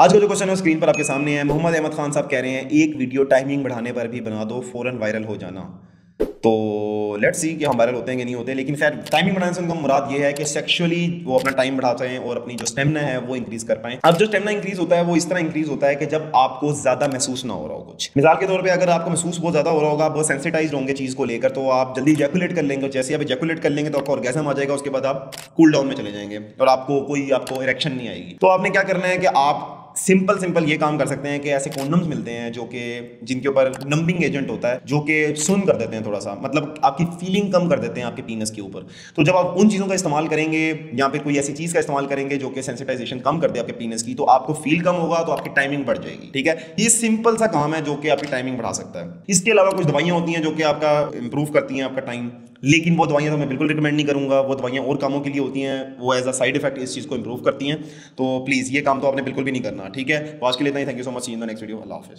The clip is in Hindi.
आज का जो क्वेश्चन है स्क्रीन पर आपके सामने है। मोहम्मद अहमद खान साहब कह रहे हैं एक वीडियो टाइमिंग बढ़ाने पर भी बना दो, फौरन वायरल हो जाना। तो लेट्स सी कि हम वायरल होते हैं कि नहीं होते, लेकिन खैर टाइमिंग बढ़ाने से उनका मुराद ये है कि सेक्सुअली वो अपना टाइम बढ़ाते हैं और अपनी जो स्टेमिना है वो इंक्रीज कर पाएं। अब जो स्टेमिना इंक्रीज होता है वो इस तरह इंक्रीज होता है कि जब आपको ज्यादा महसूस ना हो रहा हो कुछ। मिसाल के तौर पे अगर आपको महसूस बहुत ज्यादा हो रहा होगा, बहुत सेंसिटाइज होंगे चीज को लेकर, तो आप जल्दी इजैकुलेट कर लेंगे। जैसे आप इजैकुलेट कर लेंगे तो आपको ऑर्गेज़म आ जाएगा, उसके बाद आप कूल डाउन में चले जाएंगे और आपको इरेक्शन नहीं आएगी। तो आपने क्या करना है कि आप सिंपल ये काम कर सकते हैं कि ऐसे कॉन्डम्स मिलते हैं जो कि जिनके ऊपर नंबिंग एजेंट होता है, जो कि सुन कर देते हैं, थोड़ा सा मतलब आपकी फीलिंग कम कर देते हैं आपके पीनस के ऊपर। तो जब आप उन चीज़ों का इस्तेमाल करेंगे या फिर कोई ऐसी चीज़ का इस्तेमाल करेंगे जो कि सेंसिटाइजेशन कम कर दे आपके पीनस की, तो आपको फील कम होगा, तो आपकी टाइमिंग बढ़ जाएगी। ठीक है, ये सिंपल सा काम है जो कि आपकी टाइमिंग बढ़ा सकता है। इसके अलावा कुछ दवाइयाँ होती हैं जो कि आपका इंप्रूव करती हैं आपका टाइम, लेकिन वो दवाइयाँ तो मैं बिल्कुल रिकमेंड नहीं करूँगा। वो दवाइयाँ और कामों के लिए होती हैं, वो एज अ साइड इफेक्ट इस चीज़ को इंप्रूव करती हैं। तो प्लीज़ ये काम तो आपने बिल्कुल भी नहीं करना। ठीक है, तो आज के लिए इतना ही। Thank you so much. See in the next video. अल्लाह हाफिज़।